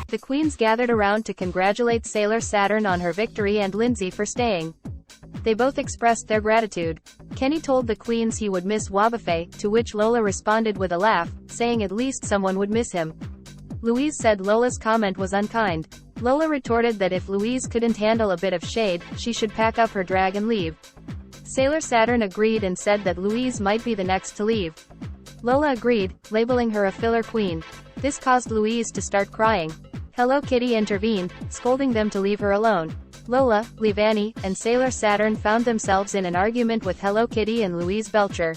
The queens gathered around to congratulate Sailor Saturn on her victory and Lindsay for staying. They both expressed their gratitude. Kenny told the queens he would miss Wobbuffet, to which Lola responded with a laugh, saying at least someone would miss him. Louise said Lola's comment was unkind. Lola retorted that if Louise couldn't handle a bit of shade, she should pack up her drag and leave. Sailor Saturn agreed and said that Louise might be the next to leave. Lola agreed, labeling her a filler queen. This caused Louise to start crying. Hello Kitty intervened, scolding them to leave her alone. Lola, Leavanny, and Sailor Saturn found themselves in an argument with Hello Kitty and Louise Belcher.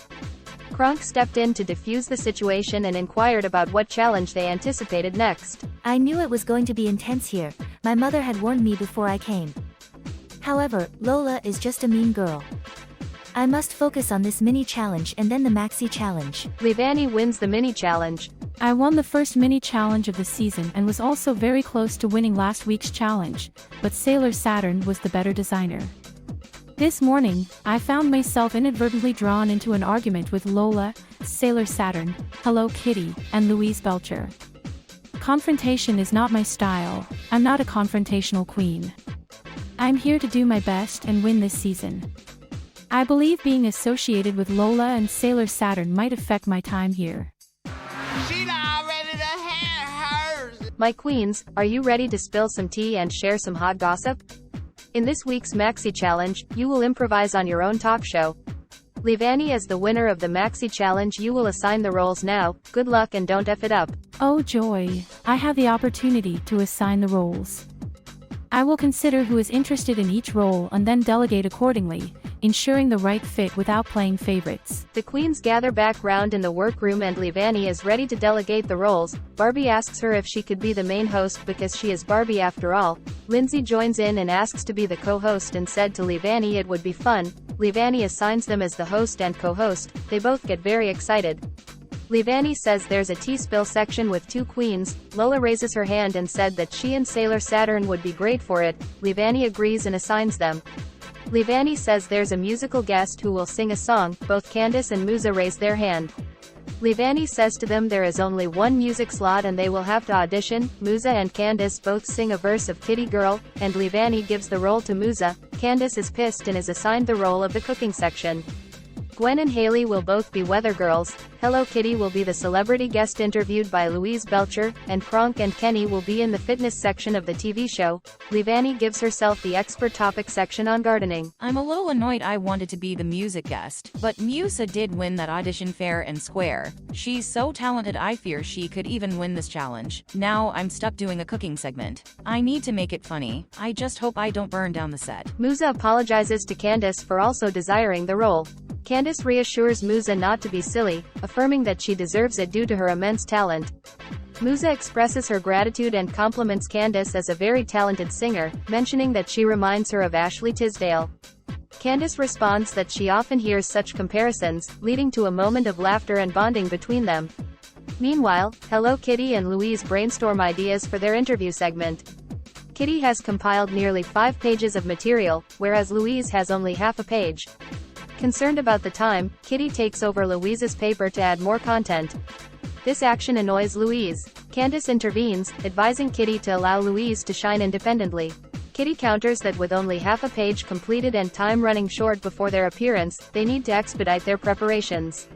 Kronk stepped in to defuse the situation and inquired about what challenge they anticipated next. I knew it was going to be intense here. My mother had warned me before I came. However, Lola is just a mean girl. I must focus on this mini challenge and then the maxi challenge. Leavanny wins the mini challenge. I won the first mini challenge of the season and was also very close to winning last week's challenge, but Sailor Saturn was the better designer. This morning, I found myself inadvertently drawn into an argument with Lola, Sailor Saturn, Hello Kitty, and Louise Belcher. Confrontation is not my style. I'm not a confrontational queen. I'm here to do my best and win this season. I believe being associated with Lola and Sailor Saturn might affect my time here. My queens, are you ready to spill some tea and share some hot gossip? In this week's Maxi Challenge, you will improvise on your own talk show. Leavanny as the winner of the Maxi Challenge. You will assign the roles now. Good luck and don't F it up. Oh joy, I have the opportunity to assign the roles. I will consider who is interested in each role and then delegate accordingly, ensuring the right fit without playing favorites. The queens gather back round in the workroom and Leavanny is ready to delegate the roles. Barbie asks her if she could be the main host because she is Barbie after all. Lindsay joins in and asks to be the co-host and said to Leavanny it would be fun. Leavanny assigns them as the host and co-host. They both get very excited. Leavanny says there's a tea spill section with two queens. Lola raises her hand and said that she and Sailor Saturn would be great for it. Leavanny agrees and assigns them. Leavanny says there's a musical guest who will sing a song. Both Candace and Musa raise their hand. Leavanny says to them there is only one music slot and they will have to audition. Musa and Candace both sing a verse of Kitty Girl, and Leavanny gives the role to Musa. Candace is pissed and is assigned the role of the cooking section. Gwen and Haley will both be weather girls. Hello Kitty will be the celebrity guest interviewed by Louise Belcher, and Kronk and Kenny will be in the fitness section of the TV show. Leavanny gives herself the expert topic section on gardening. I'm a little annoyed. I wanted to be the music guest, but Musa did win that audition fair and square. She's so talented, I fear she could even win this challenge. Now I'm stuck doing a cooking segment. I need to make it funny. I just hope I don't burn down the set. Musa apologizes to Candace for also desiring the role. Candace reassures Musa not to be silly, affirming that she deserves it due to her immense talent. Musa expresses her gratitude and compliments Candace as a very talented singer, mentioning that she reminds her of Ashley Tisdale. Candace responds that she often hears such comparisons, leading to a moment of laughter and bonding between them. Meanwhile, Hello Kitty and Louise brainstorm ideas for their interview segment. Kitty has compiled nearly 5 pages of material, whereas Louise has only half a page. Concerned about the time, Kitty takes over Louise's paper to add more content. This action annoys Louise. Candace intervenes, advising Kitty to allow Louise to shine independently. Kitty counters that with only half a page completed and time running short before their appearance, they need to expedite their preparations.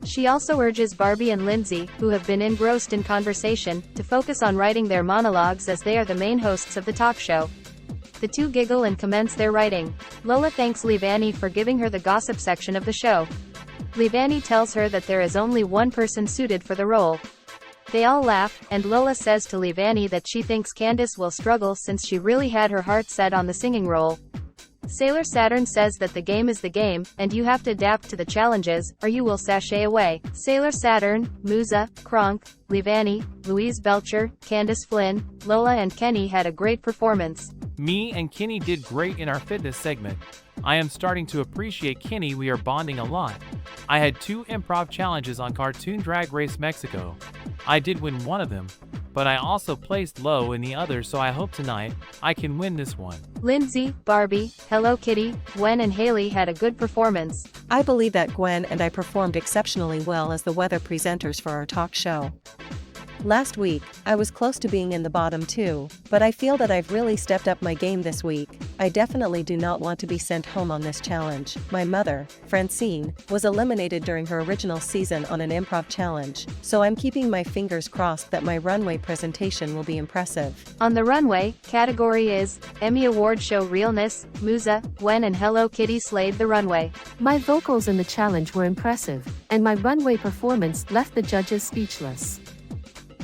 She also urges Barbie and Lindsay, who have been engrossed in conversation, to focus on writing their monologues as they are the main hosts of the talk show. The two giggle and commence their writing. Lola thanks Leavanny for giving her the gossip section of the show. Leavanny tells her that there is only one person suited for the role. They all laugh, and Lola says to Leavanny that she thinks Candace will struggle since she really had her heart set on the singing role. Sailor Saturn says that the game is the game, and you have to adapt to the challenges, or you will sashay away. Sailor Saturn, Musa, Kronk, Leavanny, Louise Belcher, Candace Flynn, Lola and Kenny had a great performance. Me and Kenny did great in our fitness segment. I am starting to appreciate Kenny. We are bonding a lot. I had 2 improv challenges on Cartoon Drag Race Mexico. I did win one of them, but I also placed low in the other, so I hope tonight I can win this one. Lindsay, Barbie, Hello Kitty, Gwen and Haley had a good performance. I believe that Gwen and I performed exceptionally well as the weather presenters for our talk show. Last week, I was close to being in the bottom too, but I feel that I've really stepped up my game this week. I definitely do not want to be sent home on this challenge. My mother, Francine, was eliminated during her original season on an improv challenge, so I'm keeping my fingers crossed that my runway presentation will be impressive. On the runway, category is Emmy Award Show Realness. Musa, Gwen and Hello Kitty slayed the runway. My vocals in the challenge were impressive, and my runway performance left the judges speechless.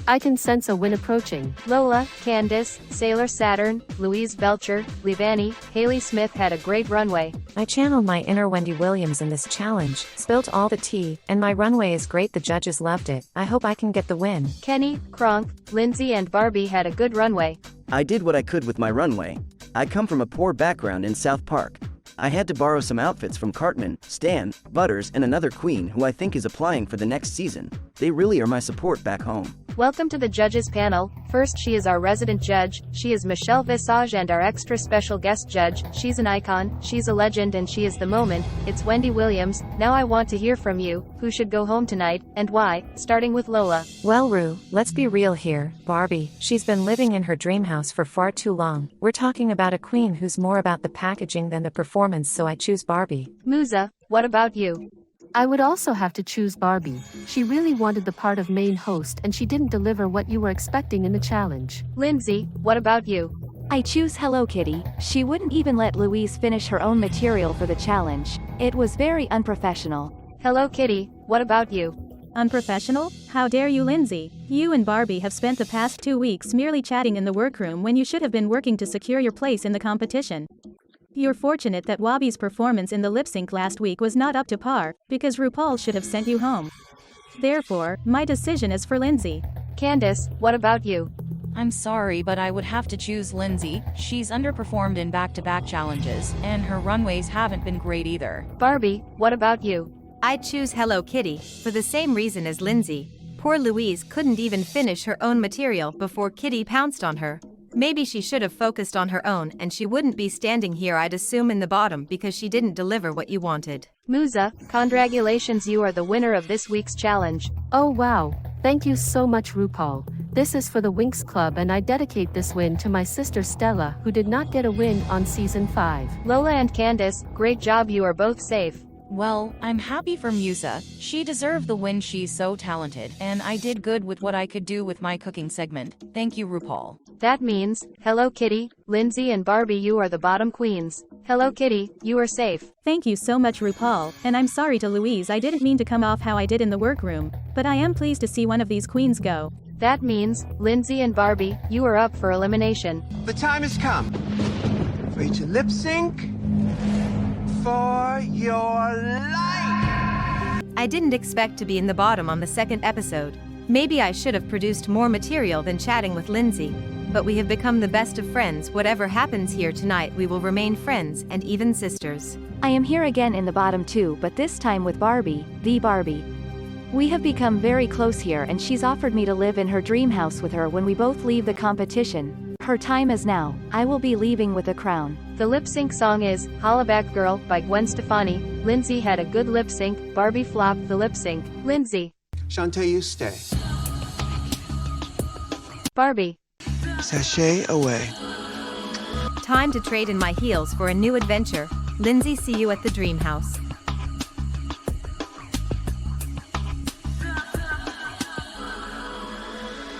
I can sense a win approaching. Lola, Candace, Sailor Saturn, Louise Belcher, Levani, Haley Smith had a great runway. I channeled my inner Wendy Williams in this challenge, spilt all the tea, and my runway is great. The judges loved it. I hope I can get the win. Kenny, Kronk, Lindsay and Barbie had a good runway. I did what I could with my runway. I come from a poor background in South Park. I had to borrow some outfits from Cartman, Stan, Butters and another queen who I think is applying for the next season. They really are my support back home. Welcome to the judges panel. First, she is our resident judge. She is Michelle Visage, and our extra special guest judge. She's an icon, she's a legend, and she is the moment. It's Wendy Williams. Now I want to hear from you. Who should go home tonight, and why? Starting with Lola. Well, Rue, let's be real here. Barbie, she's been living in her dream house for far too long. We're talking about a queen who's more about the packaging than the performance, so I choose Barbie. Musa, what about you? I would also have to choose Barbie. She really wanted the part of main host and she didn't deliver what you were expecting in the challenge. Lindsay, what about you? I choose Hello Kitty. She wouldn't even let Louise finish her own material for the challenge. It was very unprofessional. Hello Kitty, what about you? Unprofessional? How dare you, Lindsay? You and Barbie have spent the past 2 weeks merely chatting in the workroom when you should have been working to secure your place in the competition. You're fortunate that Wabi's performance in the lip sync last week was not up to par, because RuPaul should have sent you home. Therefore, my decision is for Lindsay. Candace, what about you? I'm sorry, but I would have to choose Lindsay. She's underperformed in back-to-back challenges, and her runways haven't been great either. Barbie, what about you? I'd choose Hello Kitty, for the same reason as Lindsay. Poor Louise couldn't even finish her own material before Kitty pounced on her. Maybe she should have focused on her own and she wouldn't be standing here, I'd assume, in the bottom because she didn't deliver what you wanted. Musa, congratulations, you are the winner of this week's challenge. Oh wow, thank you so much RuPaul. This is for the Winx Club and I dedicate this win to my sister Stella, who did not get a win on season 5. Lola and Candace, great job, you are both safe. Well, I'm happy for Musa. She deserved the win, she's so talented, and I did good with what I could do with my cooking segment. Thank you, RuPaul. That means, Hello Kitty, Lindsay and Barbie, you are the bottom queens. Hello Kitty, you are safe. Thank you so much, RuPaul, and I'm sorry to Louise, I didn't mean to come off how I did in the workroom, but I am pleased to see one of these queens go. That means, Lindsay and Barbie, you are up for elimination. The time has come for you to lip sync for your life. I didn't expect to be in the bottom on the second episode. Maybe I should have produced more material than chatting with Lindsay. But we have become the best of friends. Whatever happens here tonight, we will remain friends and even sisters. I am here again in the bottom too, but this time with Barbie, the Barbie. We have become very close here and she's offered me to live in her dream house with her when we both leave the competition. Her time is now. I will be leaving with a crown. The lip sync song is Holla Back Girl by Gwen Stefani. Lindsay had a good lip sync, Barbie flopped the lip sync. Lindsay. Shantae, you stay. Barbie. Sashay away. Time to trade in my heels for a new adventure. Lindsay, see you at the dream house.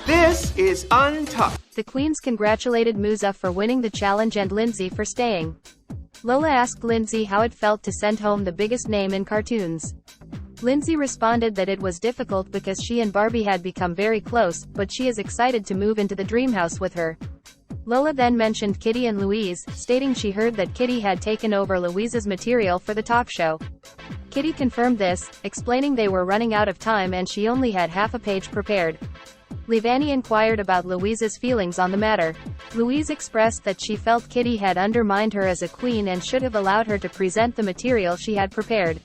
This is Untucked. The queens congratulated Musa for winning the challenge and Lindsay for staying. Lola asked Lindsay how it felt to send home the biggest name in cartoons. Lindsay responded that it was difficult because she and Barbie had become very close, but she is excited to move into the dream house with her. Lola then mentioned Kitty and Louise, stating she heard that Kitty had taken over Louise's material for the talk show. Kitty confirmed this, explaining they were running out of time and she only had half a page prepared. Levani inquired about Louise's feelings on the matter. Louise expressed that she felt Kitty had undermined her as a queen and should have allowed her to present the material she had prepared.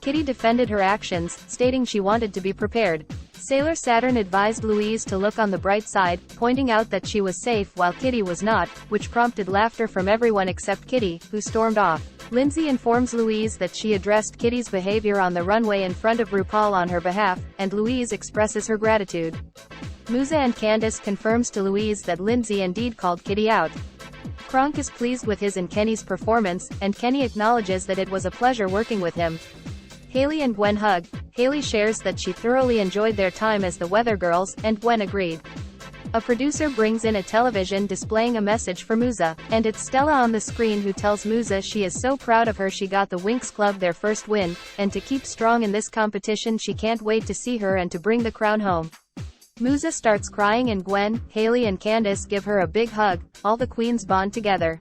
Kitty defended her actions, stating she wanted to be prepared. Sailor Saturn advised Louise to look on the bright side, pointing out that she was safe while Kitty was not, which prompted laughter from everyone except Kitty, who stormed off. Lindsay informs Louise that she addressed Kitty's behavior on the runway in front of RuPaul on her behalf, and Louise expresses her gratitude. Musa and Candace confirms to Louise that Lindsay indeed called Kitty out. Kronk is pleased with his and Kenny's performance, and Kenny acknowledges that it was a pleasure working with him. Haley and Gwen hug. Haley shares that she thoroughly enjoyed their time as the Weather Girls, and Gwen agreed. A producer brings in a television displaying a message for Musa, and it's Stella on the screen who tells Musa she is so proud of her she got the Winx Club their first win, and to keep strong in this competition she can't wait to see her and to bring the crown home. Musa starts crying and Gwen, Haley and Candace give her a big hug. All the queens bond together.